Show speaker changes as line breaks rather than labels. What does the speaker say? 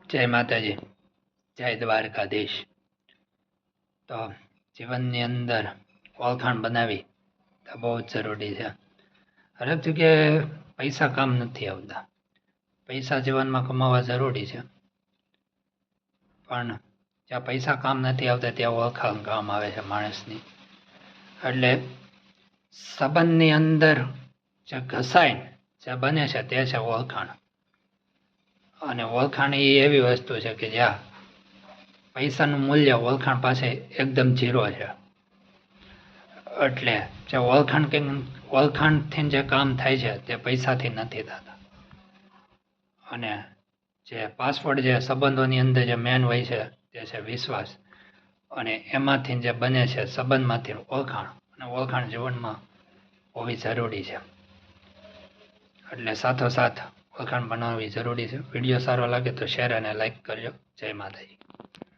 જય માતાજી, જય દ્વારકાધીશ। તો જીવનની અંદર ઓળખાણ બનાવી તો બહુ જ જરૂરી છે। હરેક જગ્યાએ પૈસા કામ નથી આવતા। પૈસા જીવનમાં કમાવા જરૂરી છે, પણ જ્યાં પૈસા કામ નથી આવતા ત્યાં ઓળખાણ કામ આવે છે માણસની। એટલે સંબંધની અંદર જે ઘસાય જે બને છે તે છે ઓળખાણ। અને ઓળખાણ એ એવી વસ્તુ છે કે જ્યાં પૈસાનું મૂલ્ય ઓળખાણ પાસે એકદમ ઝીરો છે। એટલે જે ઓળખાણથી જે કામ થાય છે તે પૈસાથી નથી થતા। અને જે પાસવર્ડ જે સંબંધોની અંદર જે મેન હોય છે તે છે વિશ્વાસ। અને એમાંથી જે બને છે સંબંધમાંથી ઓળખાણ, અને ઓળખાણ જીવનમાં હોવી જરૂરી છે। એટલે સાથોસાથ ઓળખાણ બનાવવી જરૂરી છે। વિડીયો સારો લાગે તો શેર અને લાઈક કરજો। જય માતાજી।